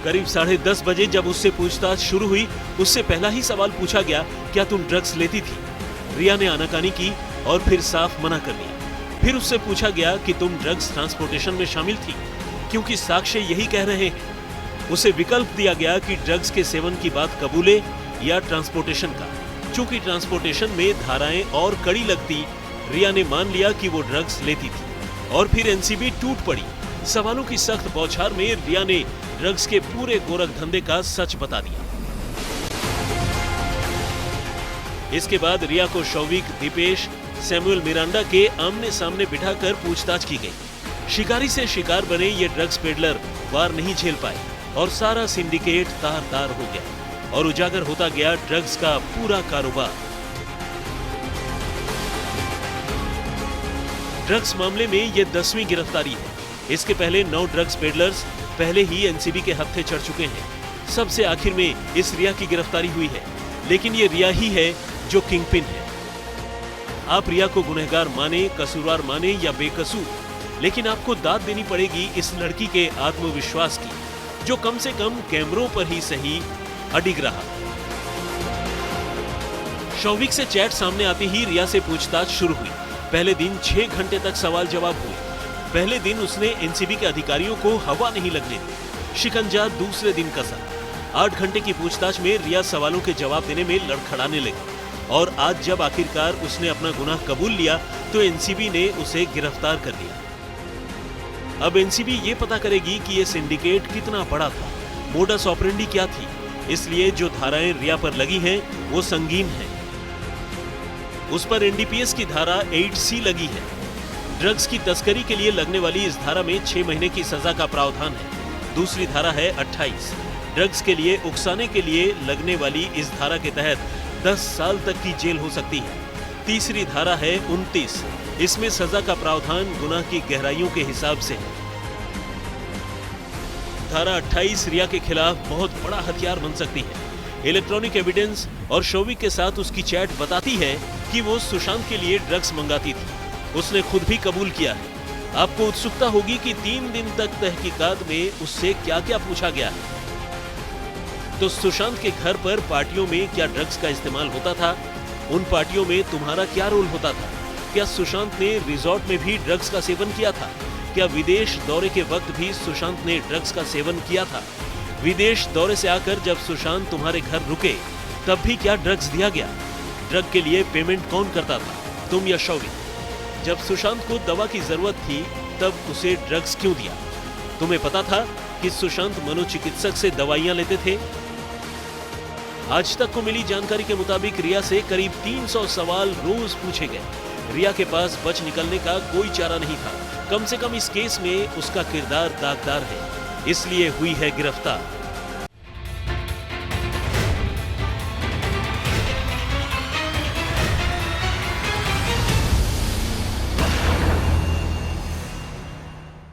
करीब 10:30 बजे जब उससे पूछताछ शुरू हुई, उससे पहला ही सवाल पूछा गया, क्या तुम ड्रग्स लेती थी? रिया ने आनाकानी की और फिर साफ मना कर लिया। फिर उससे पूछा गया कि तुम ड्रग्स ट्रांसपोर्टेशन में शामिल थी, क्योंकि साक्ष्य यही कह रहे हैं। उसे विकल्प दिया गया कि ड्रग्स के सेवन की बात कबूले या ट्रांसपोर्टेशन का। चूंकि ट्रांसपोर्टेशन में धाराएं और कड़ी लगती, रिया ने मान लिया कि वो ड्रग्स लेती थी और फिर एनसीबी टूट पड़ी। सवालों की सख्त बौछार में रिया ने ड्रग्स के पूरे गोरख धंधे का सच बता दिया। इसके बाद रिया को शौविक, दीपेश, सैमुअल मिरांडा के आमने सामने बिठाकर पूछताछ की गई। शिकारी से शिकार बने ये ड्रग्स पेडलर वार नहीं झेल पाए और सारा सिंडिकेट तार-तार हो गया और उजागर होता गया ड्रग्स का पूरा कारोबार। ड्रग्स मामले में ये 10वीं गिरफ्तारी है। इसके पहले 9 ड्रग्स पेडलर्स पहले ही एनसीबी के हत्थे चढ़ चुके हैं। सबसे आखिर में इस रिया की गिरफ्तारी हुई है, लेकिन ये रिया ही है जो किंगपिन है। आप रिया को गुनहगार माने, कसूरवार माने या बेकसूर, लेकिन आपको दाद देनी पड़ेगी इस लड़की के आत्मविश्वास की, जो कम से कम कैमरों पर ही सही अडिग रहा। शौविक से चैट सामने आते ही रिया से पूछताछ शुरू हुई। पहले दिन 6 घंटे तक सवाल जवाब हुए। पहले दिन उसने एनसीबी के अधिकारियों को हवा नहीं लगने दी। शिकंजा दूसरे दिन कसा। 8 घंटे की पूछताछ में रिया सवालों के जवाब देने में लड़खड़ाने लगी और आज जब आखिरकार उसने अपना गुनाह कबूल लिया तो एनसीबी ने उसे गिरफ्तार कर लिया। अब एनसीबी ये पता करेगी कि ये सिंडिकेट कितना बड़ा था, मोडस ऑपरेंडी क्या थी। इसलिए जो धाराएं रिया पर लगी हैं वो संगीन हैं। उस पर एनडीपीएस की धारा 8C लगी है। ड्रग्स की तस्करी के लिए लगने वाली इस धारा में 6 महीने की सजा का प्रावधान है। दूसरी धारा है 28। ड्रग्स के लिए उकसाने के लिए लगने वाली इस धारा के तहत 10 साल तक की जेल हो सकती है। तीसरी धारा है 29। इसमें सजा का प्रावधान गुनाह की गहराइयों के हिसाब से है। धारा 28 रिया के खिलाफ बहुत बड़ा हथियार बन सकती है। इलेक्ट्रॉनिक एविडेंस और शौविक के साथ उसकी चैट बताती है कि वो सुशांत के लिए ड्रग्स मंगाती थी। उसने खुद भी कबूल किया है। आपको उत्सुकता होगी कि 3 दिन तक तहकीकात में उससे क्या-क्या पूछा गया है। तो सुशांत के घर पर पार्टियों में क्या ड्रग्स का इस्तेमाल होता था? उन पार्टियों में तुम्हारा क्या रोल होता था? क्या सुशांत ने रिजॉर्ट में भी ड्रग्स का सेवन किया था? क्या विदेश दौरे के वक्त भी सुशांत ने ड्रग्स का सेवन किया था? विदेश दौरे से आकर जब सुशांत तुम्हारे घर रुके तब भी क्या ड्रग्स दिया गया? ड्रग के लिए पेमेंट कौन करता था, तुम या शौविक? जब सुशांत को दवा की जरूरत थी तब उसे ड्रग्स क्यों दिया? तुम्हें पता था कि सुशांत मनोचिकित्सक से दवाइयां लेते थे? आज तक को मिली जानकारी के मुताबिक रिया से करीब 300 सवाल रोज पूछे गए। रिया के पास बच निकलने का कोई चारा नहीं था। कम से कम इस केस में उसका किरदार दागदार है, इसलिए हुई है गिरफ्तार।